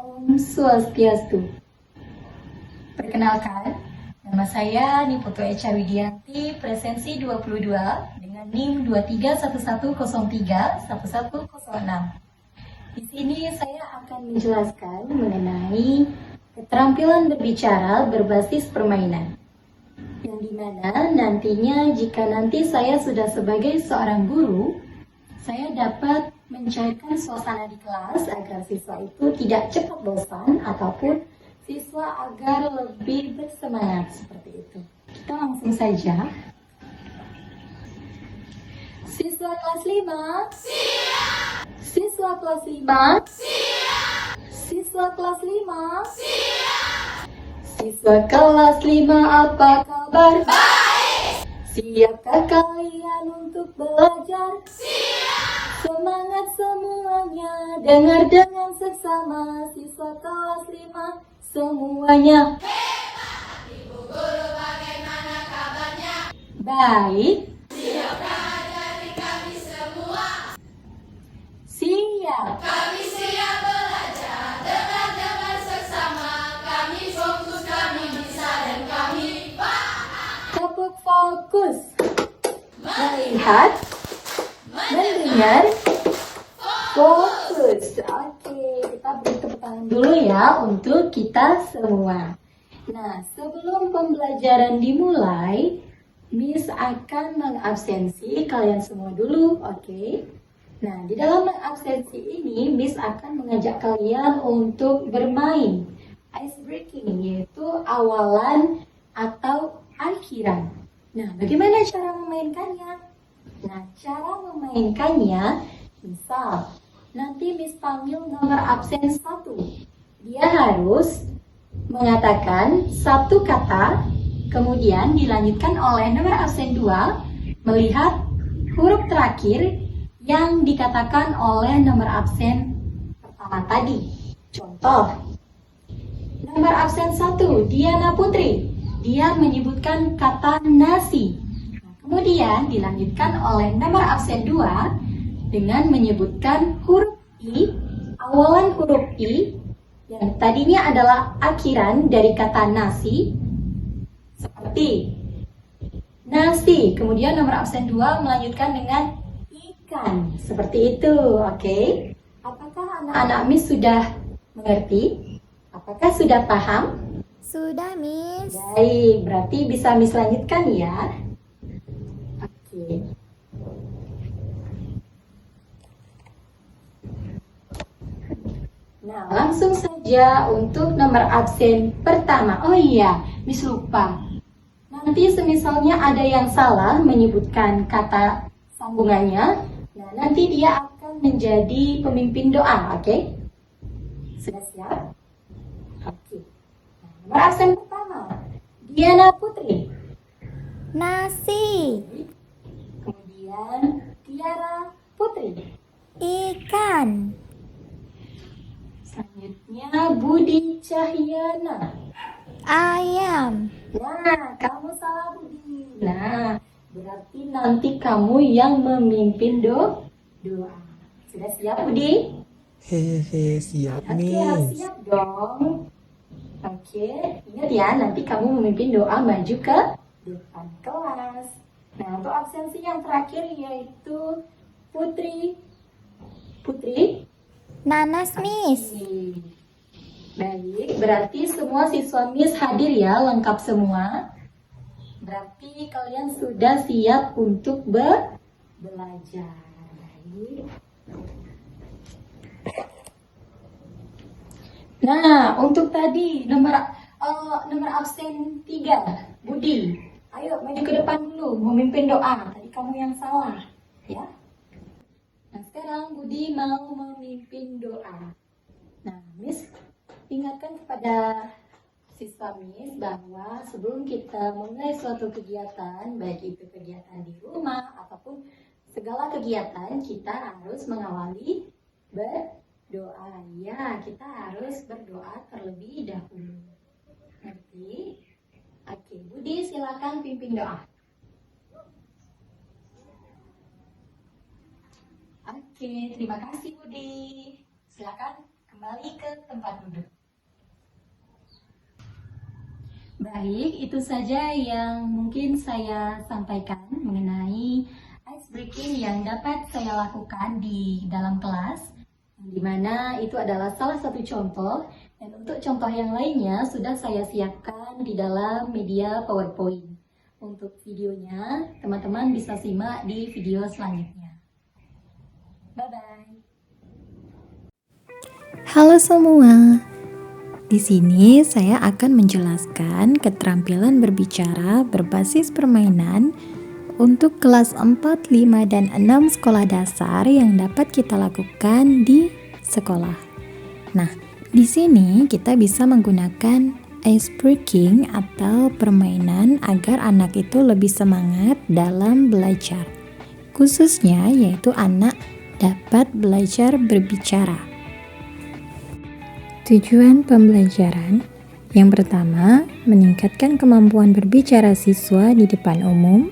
Om Swastiastu. Perkenalkan, nama saya Niputu Echa Widianti, presensi 22 dengan NIM 2311031106. Di sini saya akan menjelaskan mengenai keterampilan berbicara berbasis permainan. Yang dimana nantinya jika nanti saya sudah sebagai seorang guru, saya dapat mencairkan suasana di kelas agar siswa itu tidak cepat bosan ataupun siswa agar lebih bersemangat seperti itu. Kita langsung saja. Siswa kelas 5. Siap. Siswa kelas 5. Siap. Siswa kelas 5. Siap. Siswa kelas 5, apa kabar? Baik. Siapkah kalian untuk belajar? Siap. Semangat semuanya, dengar dengan seksama. Siswa kelas 5 semuanya. Hebat, Ibu Guru bagaimana kabarnya? Baik. Siapkah ajari kami semua? Siap. Kami siap belajar, dengar seksama. Kami fokus, kami bisa dan kami paham. Tepuk fokus. Melihat, mendengar, fokus. Oke, kita beri tepuk tangan dulu ya untuk kita semua. Nah, sebelum pembelajaran dimulai, Miss akan mengabsensi kalian semua dulu, oke? Nah, di dalam mengabsensi ini, Miss akan mengajak kalian untuk bermain ice breaking, yaitu awalan atau akhiran. Nah, bagaimana cara memainkannya? Nah, cara memainkannya, misal, nanti Miss panggil nomor absen 1. Dia harus mengatakan satu kata, kemudian dilanjutkan oleh nomor absen 2, melihat huruf terakhir yang dikatakan oleh nomor absen pertama tadi. Contoh, nomor absen 1, Diana Putri. Dia menyebutkan kata nasi. Kemudian dilanjutkan oleh nomor absen 2 dengan menyebutkan huruf I, awalan huruf I, yang tadinya adalah akhiran dari kata nasi, seperti nasi. Kemudian nomor absen 2 melanjutkan dengan ikan, seperti itu, oke? Apakah anak-anak Miss sudah mengerti? Apakah sudah paham? Sudah, Miss. Baik, berarti bisa Miss lanjutkan ya. Oke. Nah, langsung saja untuk nomor absen pertama. Oh iya, Miss lupa. Nanti semisalnya ada yang salah menyebutkan kata sambungannya, nah nanti dia akan menjadi pemimpin doa, oke? Sudah siap? Oke. Nomor absen pertama, Diana Putri. Nasi. Kemudian Tiara Putri. Ikan. Selanjutnya Budi Cahyana. Ayam. Nah, kamu salah Budi. Nah, berarti nanti kamu yang memimpin doa. Sudah siap Budi? Hehe, siap Oke, harus Miss. siap dong. Oke, ingat ya, nanti kamu memimpin doa maju ke depan kelas. Nah, untuk absensi yang terakhir yaitu Putri. Putri? Nanas, Miss. Oke. Baik, berarti semua siswa Miss hadir ya, lengkap semua. Berarti kalian sudah siap untuk belajar. Baik. Nah, untuk tadi nomor absen 3, Budi. Ayo maju ke depan dulu, memimpin doa. Tadi kamu yang salah, ya. Nah, sekarang Budi mau memimpin doa. Nah, Miss ingatkan kepada siswa Miss bahwa sebelum kita mulai suatu kegiatan, baik itu kegiatan di rumah ataupun segala kegiatan, kita harus mengawali berdoa. Ya, kita harus berdoa terlebih dahulu. Ngerti? Oke, Budi silakan pimpin doa. Oke, terima kasih Budi. Silakan kembali ke tempat duduk. Baik, itu saja yang mungkin saya sampaikan mengenai ice breaking yang dapat saya lakukan di dalam kelas, di mana itu adalah salah satu contoh, dan untuk contoh yang lainnya sudah saya siapkan di dalam media PowerPoint. Untuk videonya, teman-teman bisa simak di video selanjutnya. Bye-bye. Halo semua. Di sini saya akan menjelaskan keterampilan berbicara berbasis permainan untuk kelas 4, 5, dan 6 sekolah dasar yang dapat kita lakukan di sekolah. Nah, di sini kita bisa menggunakan ice breaking atau permainan agar anak itu lebih semangat dalam belajar. Khususnya yaitu anak dapat belajar berbicara. Tujuan pembelajaran yang pertama, meningkatkan kemampuan berbicara siswa di depan umum.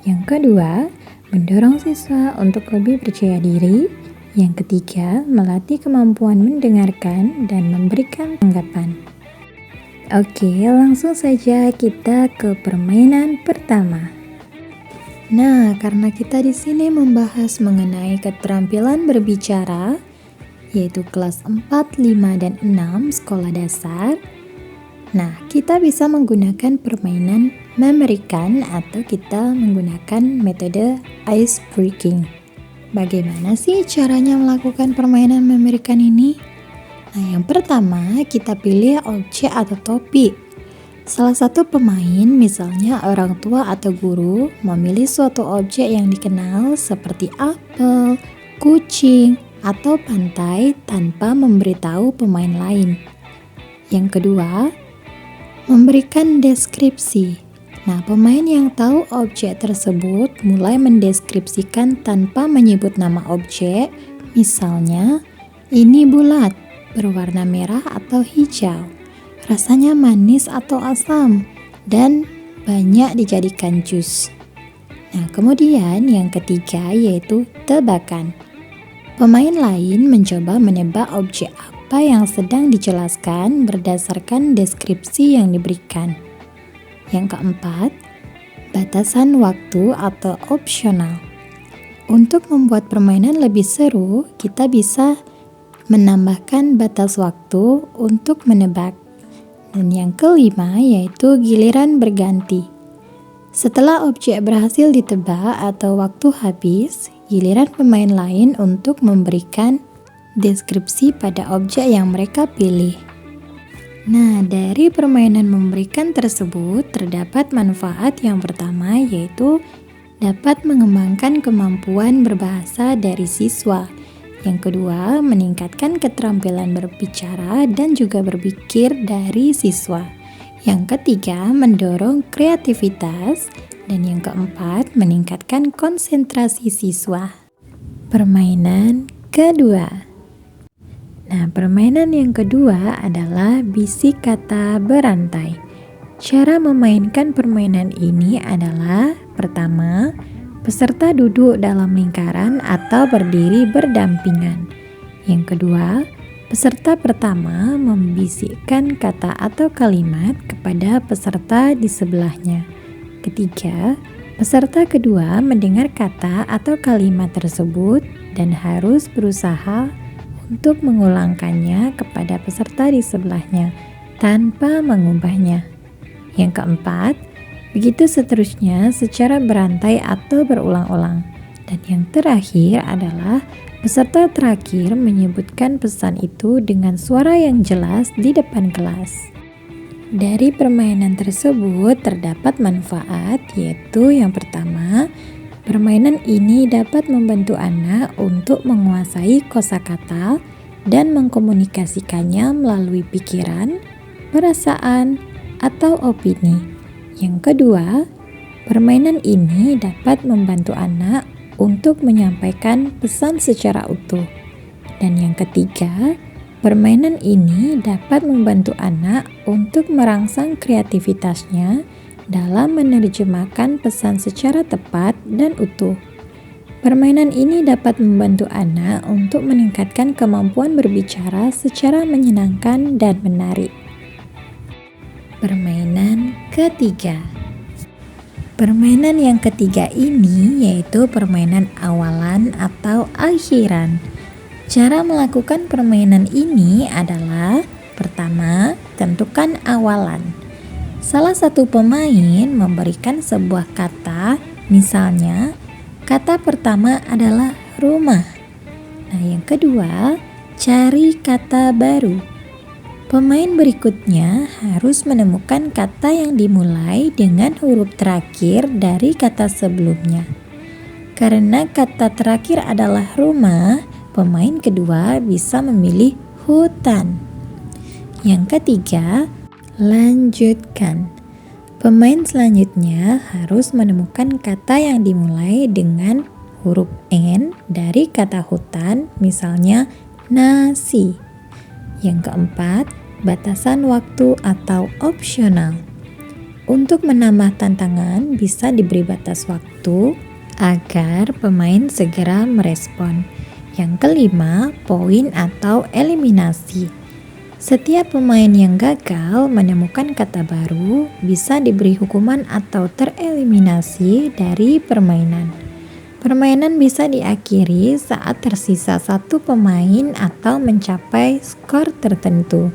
Yang kedua, mendorong siswa untuk lebih percaya diri. Yang ketiga, melatih kemampuan mendengarkan dan memberikan tanggapan. Oke, langsung saja kita ke permainan pertama. Nah, karena kita di sini membahas mengenai keterampilan berbicara, yaitu kelas 4, 5, dan 6 sekolah dasar. Nah, kita bisa menggunakan permainan memerikan atau kita menggunakan metode ice breaking. Bagaimana sih caranya melakukan permainan memerikan ini? Nah, yang pertama kita pilih objek atau topi. Salah satu pemain, misalnya orang tua atau guru, memilih suatu objek yang dikenal seperti apel, kucing, atau pantai tanpa memberitahu pemain lain. Yang kedua, memberikan deskripsi. Nah, pemain yang tahu objek tersebut mulai mendeskripsikan tanpa menyebut nama objek. Misalnya, ini bulat, berwarna merah atau hijau, rasanya manis atau asam, dan banyak dijadikan jus. Nah, kemudian yang ketiga yaitu tebakan. Pemain lain mencoba menebak objek apa yang sedang dijelaskan berdasarkan deskripsi yang diberikan. Yang keempat, batasan waktu atau opsional. Untuk membuat permainan lebih seru, kita bisa menambahkan batas waktu untuk menebak. Dan yang kelima yaitu giliran berganti. Setelah objek berhasil ditebak atau waktu habis, giliran pemain lain untuk memberikan deskripsi pada objek yang mereka pilih. Nah, dari permainan memberikan tersebut terdapat manfaat yang pertama yaitu dapat mengembangkan kemampuan berbahasa dari siswa. Yang kedua, meningkatkan keterampilan berbicara dan juga berpikir dari siswa. Yang ketiga, mendorong kreativitas. Dan yang keempat, meningkatkan konsentrasi siswa. Permainan kedua. Nah, permainan yang kedua adalah bisik kata berantai. Cara memainkan permainan ini adalah pertama, peserta duduk dalam lingkaran atau berdiri berdampingan. Yang kedua, peserta pertama membisikkan kata atau kalimat kepada peserta di sebelahnya. Ketiga, peserta kedua mendengar kata atau kalimat tersebut dan harus berusaha untuk mengulangkannya kepada peserta di sebelahnya tanpa mengubahnya. Yang keempat, begitu seterusnya secara berantai atau berulang-ulang. Dan yang terakhir adalah peserta terakhir menyebutkan pesan itu dengan suara yang jelas di depan kelas. Dari permainan tersebut terdapat manfaat, yaitu yang pertama, permainan ini dapat membantu anak untuk menguasai kosakata dan mengkomunikasikannya melalui pikiran, perasaan, atau opini. Yang kedua, permainan ini dapat membantu anak untuk menyampaikan pesan secara utuh. Dan yang ketiga, permainan ini dapat membantu anak untuk merangsang kreativitasnya dalam menerjemahkan pesan secara tepat dan utuh. Permainan ini dapat membantu anak untuk meningkatkan kemampuan berbicara secara menyenangkan dan menarik. Permainan ketiga. Permainan yang ketiga ini yaitu permainan awalan atau akhiran. Cara melakukan permainan ini adalah: pertama, tentukan awalan. Salah satu pemain memberikan sebuah kata, misalnya kata pertama adalah rumah. Nah, yang kedua, cari kata baru. Pemain berikutnya harus menemukan kata yang dimulai dengan huruf terakhir dari kata sebelumnya. Karena kata terakhir adalah rumah, pemain kedua bisa memilih hutan. Yang ketiga, lanjutkan. Pemain selanjutnya harus menemukan kata yang dimulai dengan huruf N dari kata hutan, misalnya nasi. Yang keempat, batasan waktu atau opsional. Untuk menambah tantangan, bisa diberi batas waktu agar pemain segera merespon. Yang kelima, poin atau eliminasi. Setiap pemain yang gagal menemukan kata baru bisa diberi hukuman atau tereliminasi dari permainan. Permainan bisa diakhiri saat tersisa satu pemain atau mencapai skor tertentu.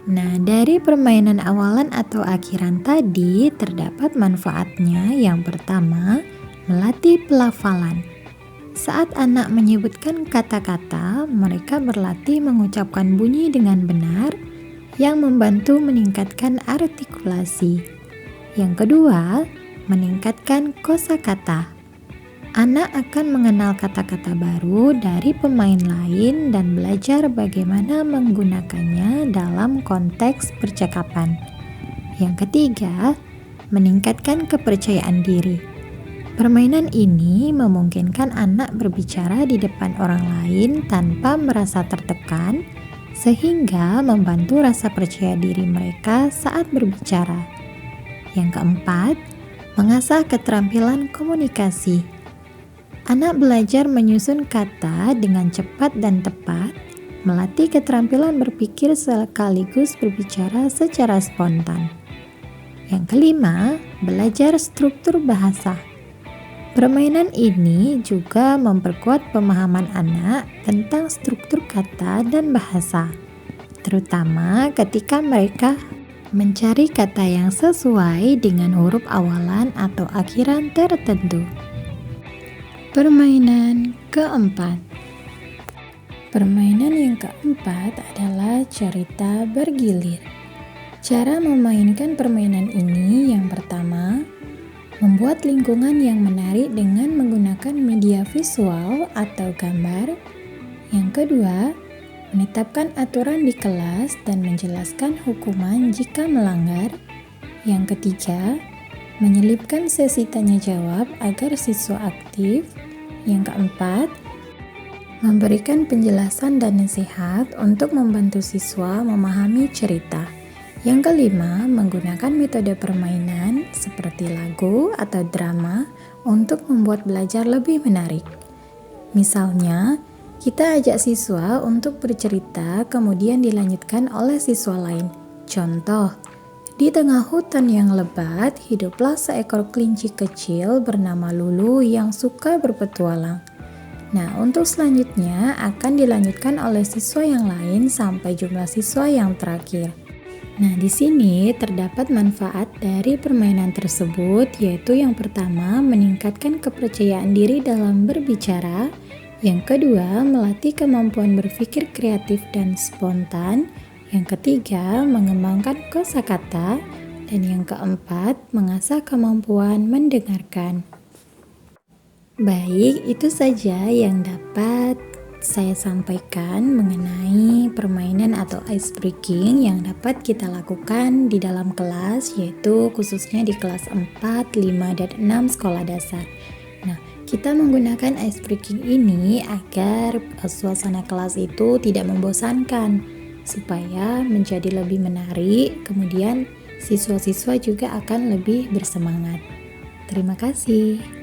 Nah, dari permainan awalan atau akhiran tadi terdapat manfaatnya. Yang pertama, melatih pelafalan. Saat anak menyebutkan kata-kata, mereka berlatih mengucapkan bunyi dengan benar yang membantu meningkatkan artikulasi. Yang kedua, meningkatkan kosakata. Anak akan mengenal kata-kata baru dari pemain lain dan belajar bagaimana menggunakannya dalam konteks percakapan. Yang ketiga, meningkatkan kepercayaan diri. Permainan ini memungkinkan anak berbicara di depan orang lain tanpa merasa tertekan, sehingga membantu rasa percaya diri mereka saat berbicara. Yang keempat, mengasah keterampilan komunikasi. Anak belajar menyusun kata dengan cepat dan tepat, melatih keterampilan berpikir sekaligus berbicara secara spontan. Yang kelima, belajar struktur bahasa. Permainan ini juga memperkuat pemahaman anak tentang struktur kata dan bahasa, terutama ketika mereka mencari kata yang sesuai dengan huruf awalan atau akhiran tertentu. Permainan keempat. Permainan yang keempat adalah cerita bergilir. Cara memainkan permainan ini yang pertama, membuat lingkungan yang menarik dengan menggunakan media visual atau gambar. Yang kedua, menetapkan aturan di kelas dan menjelaskan hukuman jika melanggar. Yang ketiga, menyelipkan sesi tanya jawab agar siswa aktif. Yang keempat, memberikan penjelasan dan nasihat untuk membantu siswa memahami cerita. Yang kelima, menggunakan metode permainan seperti lagu atau drama untuk membuat belajar lebih menarik. Misalnya, kita ajak siswa untuk bercerita kemudian dilanjutkan oleh siswa lain. Contoh, di tengah hutan yang lebat, hiduplah seekor kelinci kecil bernama Lulu yang suka berpetualang. Nah, untuk selanjutnya akan dilanjutkan oleh siswa yang lain sampai jumlah siswa yang terakhir. Nah, di sini terdapat manfaat dari permainan tersebut, yaitu yang pertama, meningkatkan kepercayaan diri dalam berbicara. Yang kedua, melatih kemampuan berpikir kreatif dan spontan. Yang ketiga, mengembangkan kosakata. Dan yang keempat, mengasah kemampuan mendengarkan. Baik, itu saja yang dapat saya sampaikan mengenai permainan atau ice breaking yang dapat kita lakukan di dalam kelas, yaitu khususnya di kelas 4, 5, dan 6 sekolah dasar. Nah, kita menggunakan ice breaking ini agar suasana kelas itu tidak membosankan, supaya menjadi lebih menarik, kemudian siswa-siswa juga akan lebih bersemangat. Terima kasih.